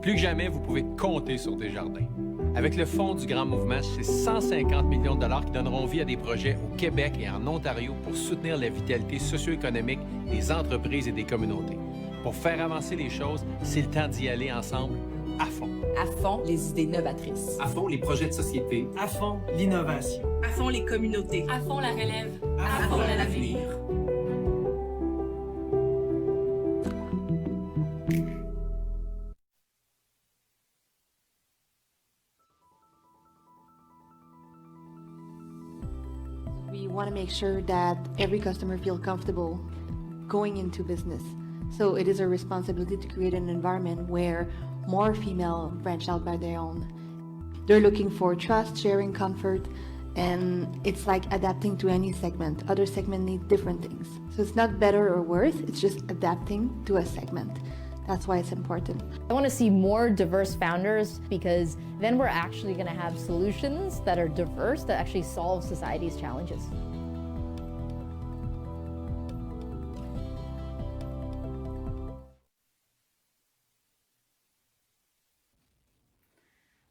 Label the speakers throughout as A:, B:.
A: Plus que jamais, vous pouvez compter sur Desjardins. Avec le fonds du Grand Mouvement, c'est 150 millions de dollars qui donneront vie à des projets au Québec et en Ontario pour soutenir la vitalité socio-économique des entreprises et des communautés. Pour faire avancer les choses, c'est le temps d'y aller ensemble à fond.
B: À fond, les idées novatrices.
C: À fond, les projets de société.
D: À fond, l'innovation.
E: À fond, les communautés.
F: À fond, la relève.
E: À fond, l'avenir.
G: We want to make sure that every customer feels comfortable going into business. So it is our responsibility to create an environment where more female branch out by their own. They're looking for trust, sharing, comfort, and it's like adapting to any segment. Other segments need different things. So it's not better or worse, it's just adapting to a segment. That's why it's important.
H: I want to see more diverse founders because then we're actually going to have solutions that are diverse that actually solve society's challenges.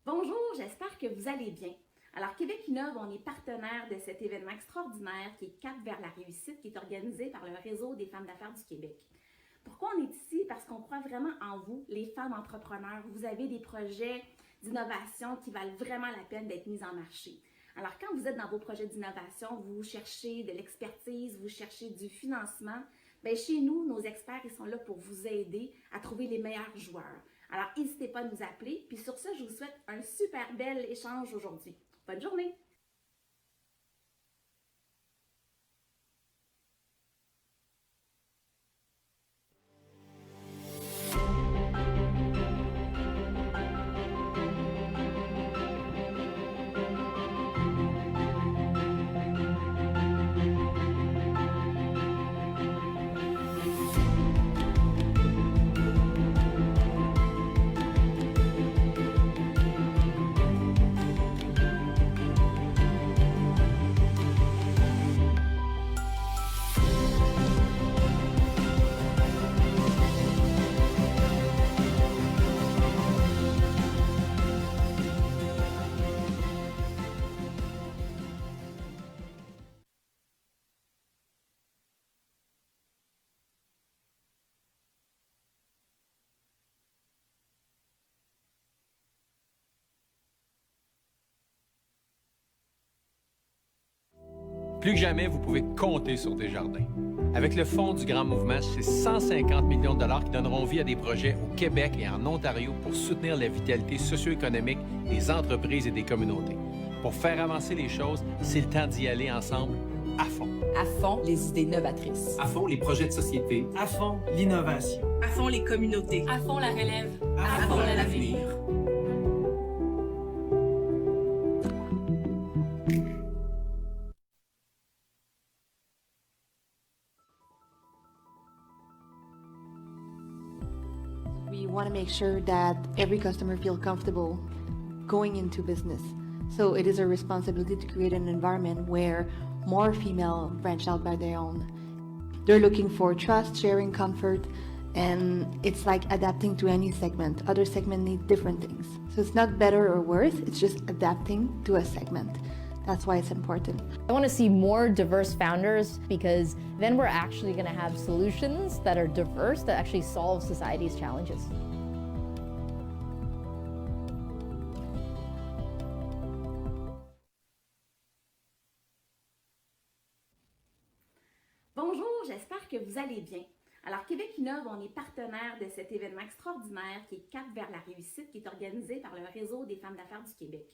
I: Bonjour, j'espère que vous allez bien. Alors, Québec Innove, on est partenaire de cet événement extraordinaire qui est Cap vers la réussite, qui est organisé par le Réseau des femmes d'affaires du Québec. Pourquoi on est ici? Parce qu'on croit vraiment en vous, les femmes entrepreneurs. Vous avez des projets d'innovation qui valent vraiment la peine d'être mis en marché. Alors, quand vous êtes dans vos projets d'innovation, vous cherchez de l'expertise, vous cherchez du financement, bien, chez nous, nos experts, ils sont là pour vous aider à trouver les meilleurs joueurs. Alors, n'hésitez pas à nous appeler. Puis sur ça, je vous souhaite un super bel échange aujourd'hui. Bonne journée!
A: Plus que jamais, vous pouvez compter sur Desjardins. Avec le fonds du Grand Mouvement, c'est 150 millions de dollars qui donneront vie à des projets au Québec et en Ontario pour soutenir la vitalité socio-économique des entreprises et des communautés. Pour faire avancer les choses, c'est le temps d'y aller ensemble à fond.
B: À fond, les idées novatrices.
C: À fond, les projets de société.
D: À fond, l'innovation.
E: À fond, les communautés.
F: À fond, la relève.
E: À fond, l'avenir.
G: We want to make sure that every customer feels comfortable going into business. So it is our responsibility to create an environment where more female branch out by their own. They're looking for trust, sharing, comfort, and it's like adapting to any segment. Other segments need different things. So it's not better or worse, it's just adapting to a segment. That's why it's important.
H: I want to see more diverse founders because then we're actually going to have solutions that are diverse that actually solve society's challenges.
I: Bonjour, j'espère que vous allez bien. Alors, Québec Innove, on est partenaire de cet événement extraordinaire qui est Cap vers la réussite, qui est organisé par le Réseau des femmes d'affaires du Québec.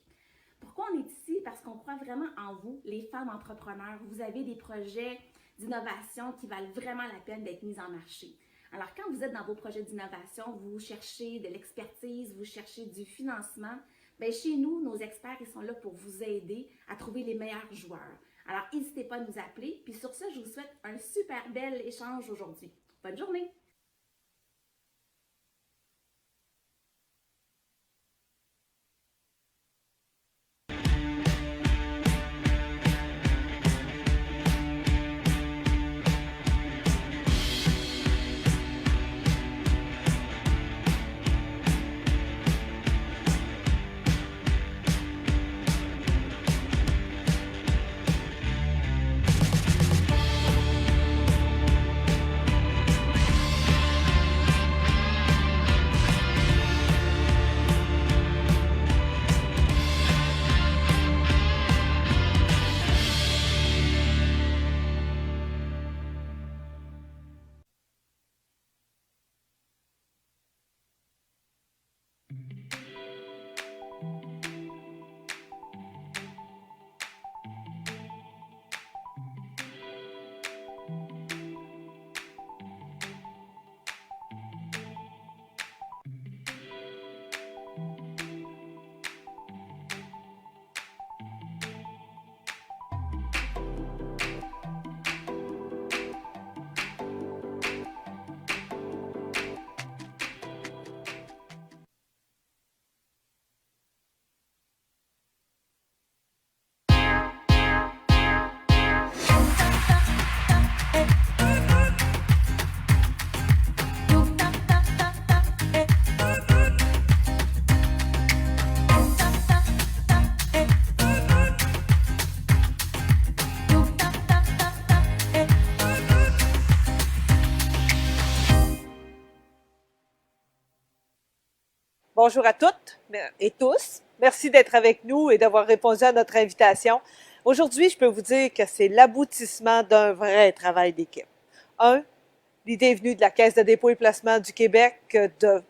I: Pourquoi on est ici? Parce qu'on croit vraiment en vous, les femmes entrepreneurs. Vous avez des projets d'innovation qui valent vraiment la peine d'être mis en marché. Alors, quand vous êtes dans vos projets d'innovation, vous cherchez de l'expertise, vous cherchez du financement, bien, chez nous, nos experts, ils sont là pour vous aider à trouver les meilleurs joueurs. Alors, n'hésitez pas à nous appeler. Puis sur ça, je vous souhaite un super bel échange aujourd'hui. Bonne journée!
F: Bonjour à toutes et tous. Merci d'être avec nous et d'avoir répondu à notre invitation. Aujourd'hui, je peux vous dire que c'est l'aboutissement d'un vrai travail d'équipe. L'idée est venue de la Caisse de dépôt et placement du Québec de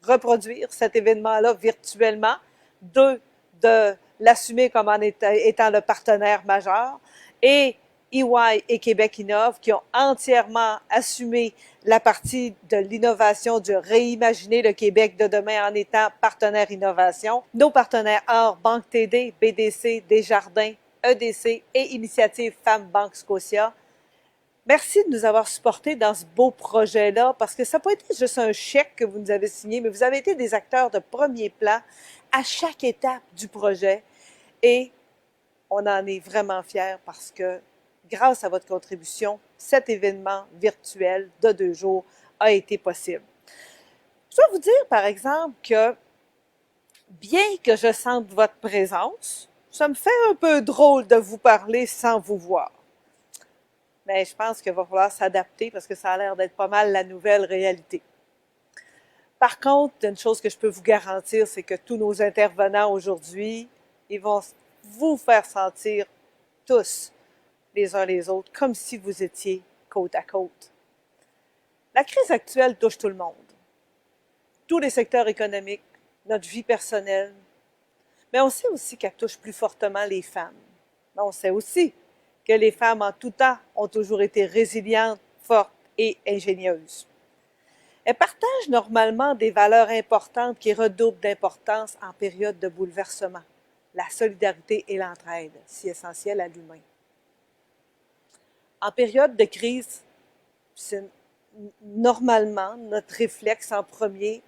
F: reproduire cet événement-là virtuellement. 2, de l'assumer comme en étant le partenaire majeur. Et EY et Québec Innove qui ont entièrement assumé la partie de l'innovation, de réimaginer le Québec de demain en étant partenaire innovation. Nos partenaires hors Banque TD, BDC, Desjardins, EDC et Initiative Femmes Banque Scotia. Merci de nous avoir supportés dans ce beau projet-là parce que ça n'a pas été juste un chèque que vous nous avez signé, mais vous avez été des acteurs de premier plan à chaque étape du projet et on en est vraiment fiers parce que grâce à votre contribution, cet événement virtuel de 2 jours a été possible. Je dois vous dire, par exemple, que bien que je sente votre présence, ça me fait un peu drôle de vous parler sans vous voir. Mais je pense qu'il va falloir s'adapter parce que ça a l'air d'être pas mal la nouvelle réalité. Par contre, une chose que je peux vous garantir, c'est que tous nos intervenants aujourd'hui, ils vont vous faire sentir tous les uns les autres, comme si vous étiez côte à côte. La crise actuelle touche tout le monde, tous les secteurs économiques, notre vie personnelle, mais on sait aussi qu'elle touche plus fortement les femmes. Mais on sait aussi que les femmes en tout temps ont toujours été résilientes, fortes et ingénieuses. Elles partagent normalement des valeurs importantes qui redoublent d'importance en période de bouleversement. La solidarité et l'entraide, si essentielles à l'humain. En période de crise, c'est normalement notre réflexe en premier,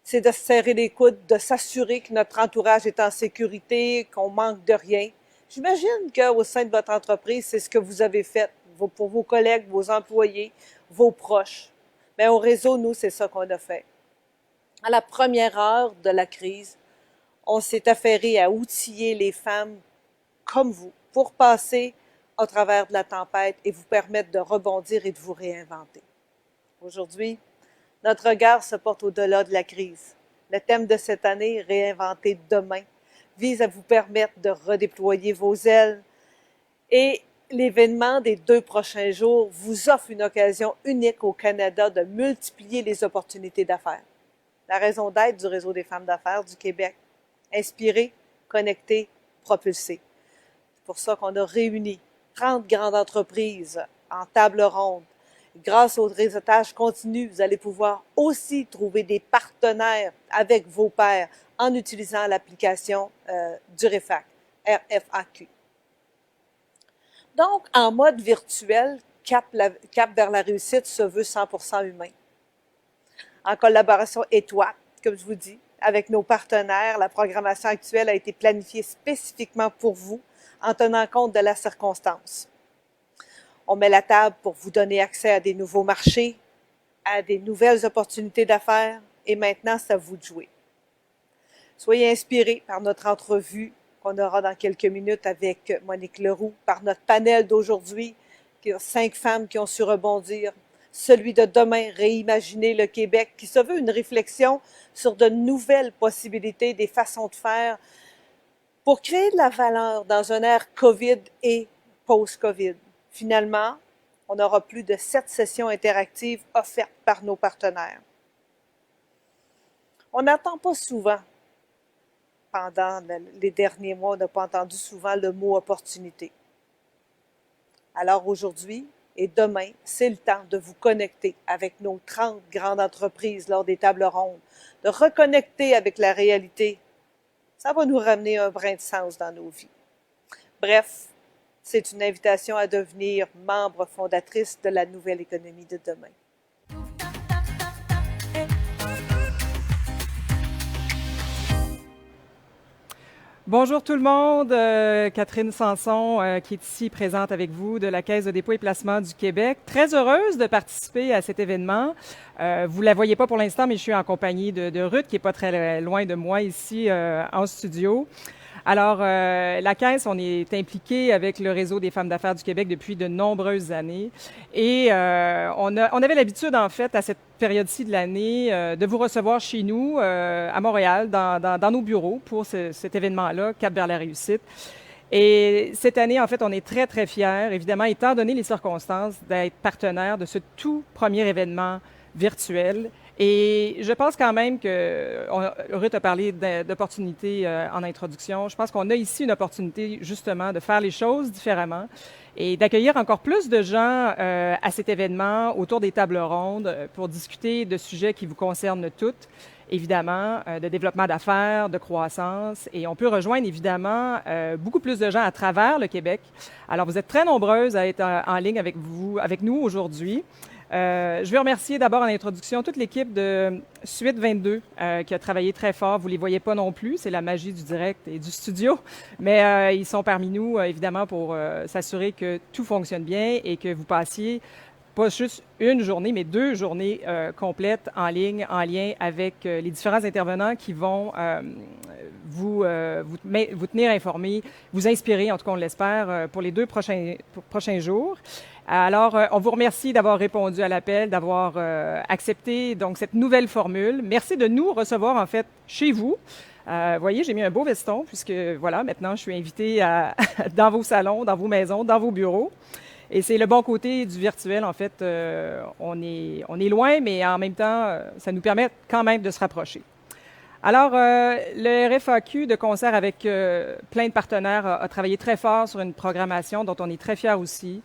F: c'est de se serrer les coudes, de s'assurer que notre entourage est en sécurité, qu'on manque de rien. J'imagine qu'au sein de votre entreprise, c'est ce que vous avez fait pour vos collègues, vos employés, vos proches. Mais au réseau, nous, c'est ça qu'on a fait. À la première heure de la crise, on s'est affairé à outiller les femmes comme vous pour passer au travers de la tempête et vous permettre de rebondir et de vous réinventer. Aujourd'hui, notre regard se porte au-delà de la crise. Le thème de cette année, Réinventer demain, vise à vous permettre de redéployer vos ailes et l'événement des 2 prochains jours vous offre une occasion unique au Canada de multiplier les opportunités d'affaires. La raison d'être du Réseau des femmes d'affaires du Québec, inspirer, connecter, propulser. C'est pour ça qu'on a réuni 30 grandes entreprises en table ronde. Grâce au réseautage continu, vous allez pouvoir aussi trouver des partenaires avec vos pairs en utilisant l'application du REFAQ, RFAQ. Donc, en mode virtuel, Cap vers la réussite se veut 100% humain. En collaboration étroite, comme je vous dis, avec nos partenaires, la programmation actuelle a été planifiée spécifiquement pour vous en tenant compte de la circonstance. On met la table pour vous donner accès à des nouveaux marchés, à des nouvelles opportunités d'affaires et maintenant, c'est à vous de jouer. Soyez inspirés par notre entrevue qu'on aura dans quelques minutes avec Monique Leroux, par notre panel d'aujourd'hui, qui a 5 femmes qui ont su rebondir, celui de demain, Réimaginer le Québec, qui se veut une réflexion sur de nouvelles possibilités, des façons de faire pour créer de la valeur dans un ère COVID et post-COVID. Finalement, on aura plus de 7 sessions interactives offertes par nos partenaires. On n'entend pas souvent, pendant les derniers mois, on n'a pas entendu souvent le mot opportunité. Alors aujourd'hui et demain, c'est le temps de vous connecter avec nos 30 grandes entreprises lors des tables rondes, de reconnecter avec la réalité. Ça va nous ramener un brin de sens dans nos vies. Bref, c'est une invitation à devenir membre fondatrice de la nouvelle économie de demain.
J: Bonjour tout le monde, Catherine Sanson qui est ici présente avec vous de la Caisse de dépôt et placement du Québec. Très heureuse de participer à cet événement. Vous ne la voyez pas pour l'instant, mais je suis en compagnie de Ruth qui n'est pas très loin de moi ici en studio. Alors, la Caisse, on est impliqué avec le Réseau des femmes d'affaires du Québec depuis de nombreuses années. Et on avait l'habitude, en fait, à cette période-ci de l'année, de vous recevoir chez nous, à Montréal, dans nos bureaux, pour cet événement-là, Cap vers la réussite. Et cette année, en fait, on est très, très fiers, évidemment, étant donné les circonstances, d'être partenaire de ce tout premier événement virtuel. Et je pense quand même que, Ruth a parlé d'opportunités en introduction, je pense qu'on a ici une opportunité justement de faire les choses différemment et d'accueillir encore plus de gens à cet événement autour des tables rondes pour discuter de sujets qui vous concernent toutes. Évidemment, de développement d'affaires, de croissance. Et on peut rejoindre, évidemment, beaucoup plus de gens à travers le Québec. Alors, vous êtes très nombreuses à être en ligne avec nous aujourd'hui. Je veux remercier d'abord en introduction toute l'équipe de Suite 22 qui a travaillé très fort. Vous ne les voyez pas non plus, c'est la magie du direct et du studio. Mais ils sont parmi nous, évidemment, pour s'assurer que tout fonctionne bien et que vous passiez pas juste une journée, mais 2 journées complètes en ligne, en lien avec les différents intervenants qui vont vous tenir informés, vous inspirer, en tout cas on l'espère, pour les 2 prochains jours. Alors, on vous remercie d'avoir répondu à l'appel, d'avoir accepté donc cette nouvelle formule. Merci de nous recevoir en fait chez vous. Vous voyez, j'ai mis un beau veston puisque voilà, maintenant je suis invitée dans vos salons, dans vos maisons, dans vos bureaux. Et c'est le bon côté du virtuel, en fait. On est loin, mais en même temps, ça nous permet quand même de se rapprocher. Alors, le RFAQ, de concert avec plein de partenaires, a travaillé très fort sur une programmation dont on est très fiers aussi.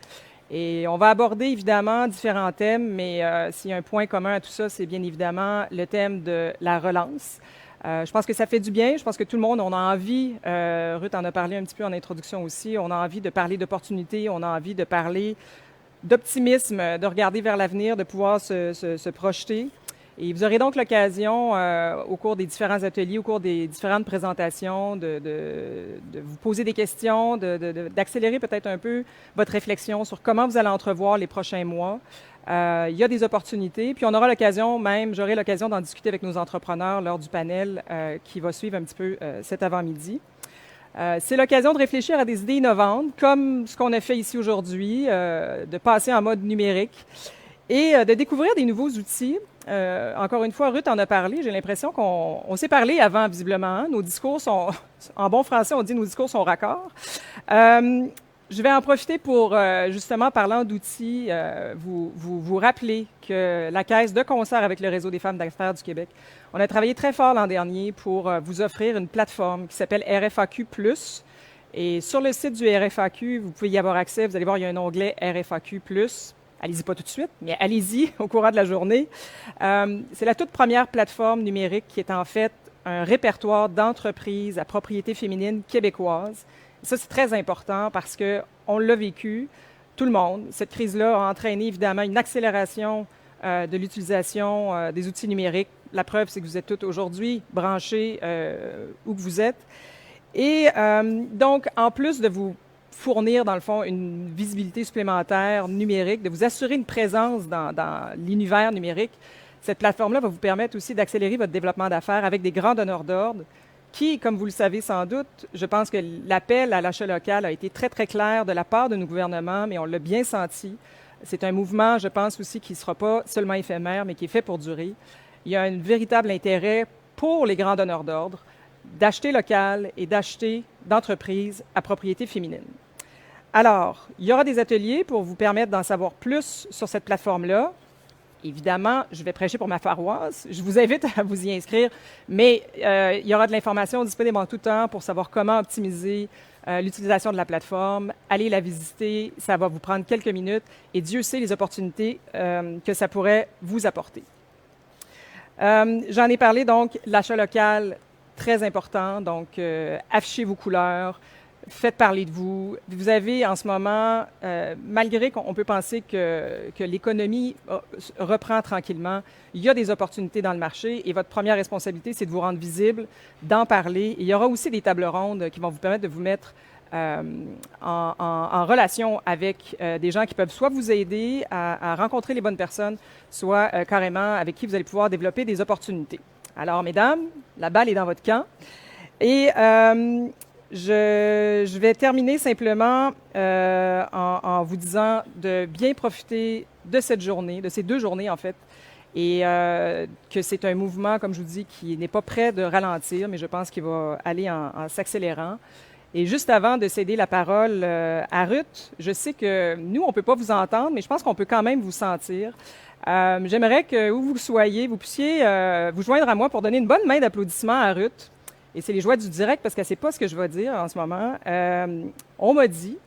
J: Et on va aborder évidemment différents thèmes, mais s'il y a un point commun à tout ça, c'est bien évidemment le thème de la relance. Je pense que ça fait du bien. Je pense que tout le monde, on a envie, Ruth en a parlé un petit peu en introduction aussi, on a envie de parler d'opportunités, on a envie de parler d'optimisme, de regarder vers l'avenir, de pouvoir se projeter. Et vous aurez donc l'occasion, au cours des différents ateliers, au cours des différentes présentations, de vous poser des questions, d'accélérer peut-être un peu votre réflexion sur comment vous allez entrevoir les prochains mois. Il y a des opportunités, puis on aura l'occasion même, j'aurai l'occasion d'en discuter avec nos entrepreneurs lors du panel qui va suivre un petit peu cet avant-midi. C'est l'occasion de réfléchir à des idées innovantes, comme ce qu'on a fait ici aujourd'hui, de passer en mode numérique et de découvrir des nouveaux outils. Encore une fois, Ruth en a parlé. J'ai l'impression qu'on s'est parlé avant, visiblement. Hein? Nos discours sont, en bon français, on dit nos discours sont raccords. Je vais en profiter pour, justement, parlant d'outils, vous rappeler que la Caisse, de concert avec le Réseau des femmes d'affaires du Québec, on a travaillé très fort l'an dernier pour vous offrir une plateforme qui s'appelle RFAQ+. Et sur le site du RFAQ, vous pouvez y avoir accès. Vous allez voir, il y a un onglet RFAQ+. Allez-y pas tout de suite, mais allez-y au courant de la journée. C'est la toute première plateforme numérique qui est en fait un répertoire d'entreprises à propriété féminine québécoise. Ça, c'est très important parce qu'on l'a vécu, tout le monde. Cette crise-là a entraîné évidemment une accélération de l'utilisation des outils numériques. La preuve, c'est que vous êtes toutes aujourd'hui branchés où que vous êtes. Et donc, en plus de vous fournir, dans le fond, une visibilité supplémentaire numérique, de vous assurer une présence dans l'univers numérique, cette plateforme-là va vous permettre aussi d'accélérer votre développement d'affaires avec des grands donneurs d'ordre qui, comme vous le savez sans doute, je pense que l'appel à l'achat local a été très, très clair de la part de nos gouvernements, mais on l'a bien senti. C'est un mouvement, je pense aussi, qui ne sera pas seulement éphémère, mais qui est fait pour durer. Il y a un véritable intérêt pour les grands donneurs d'ordre d'acheter local et d'acheter d'entreprises à propriété féminine. Alors, il y aura des ateliers pour vous permettre d'en savoir plus sur cette plateforme-là. Évidemment, je vais prêcher pour ma paroisse. Je vous invite à vous y inscrire, mais il y aura de l'information disponible en tout temps pour savoir comment optimiser l'utilisation de la plateforme. Allez la visiter, ça va vous prendre quelques minutes et Dieu sait les opportunités que ça pourrait vous apporter. J'en ai parlé, donc, l'achat local, très important. Donc, affichez vos couleurs. Faites parler de vous. Vous avez en ce moment, malgré qu'on peut penser que l'économie reprend tranquillement, il y a des opportunités dans le marché et votre première responsabilité, c'est de vous rendre visible, d'en parler. Et il y aura aussi des tables rondes qui vont vous permettre de vous mettre en relation avec des gens qui peuvent soit vous aider à rencontrer les bonnes personnes, soit carrément avec qui vous allez pouvoir développer des opportunités. Alors, mesdames, la balle est dans votre camp. Et Je vais terminer simplement en vous disant de bien profiter de cette journée, de ces 2 journées en fait, et que c'est un mouvement, comme je vous dis, qui n'est pas prêt de ralentir, mais je pense qu'il va aller en s'accélérant. Et juste avant de céder la parole à Ruth, je sais que nous, on ne peut pas vous entendre, mais je pense qu'on peut quand même vous sentir. J'aimerais que, où vous soyez, vous puissiez vous joindre à moi pour donner une bonne main d'applaudissement à Ruth. Et c'est les joies du direct parce qu'elle ne sait pas ce que je vais dire en ce moment. On m'a dit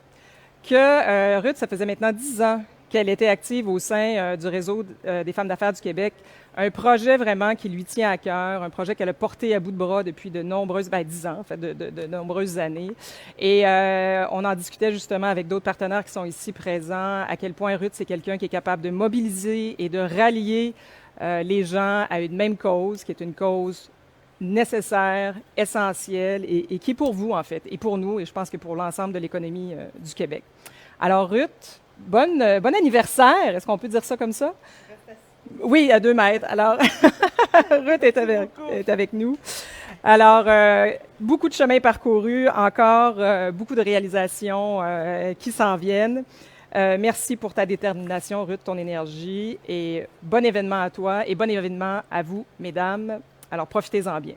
J: que Ruth, ça faisait maintenant 10 ans qu'elle était active au sein du réseau des femmes d'affaires du Québec. Un projet vraiment qui lui tient à cœur, un projet qu'elle a porté à bout de bras depuis de nombreuses, 10 ans, en fait, de nombreuses années. Et on en discutait justement avec d'autres partenaires qui sont ici présents, à quel point Ruth, c'est quelqu'un qui est capable de mobiliser et de rallier les gens à une même cause, qui est une cause nécessaire, essentielle et qui est pour vous, en fait, et pour nous, et je pense que pour l'ensemble de l'économie du Québec. Alors, Ruth, bon anniversaire! Est-ce qu'on peut dire ça comme ça? Oui, à 2 mètres. Alors, Ruth est avec nous. Alors, beaucoup de chemin parcouru, encore beaucoup de réalisations qui s'en viennent. Merci pour ta détermination, Ruth, ton énergie, et bon événement à toi et bon événement à vous, mesdames. Alors, profitez-en bien.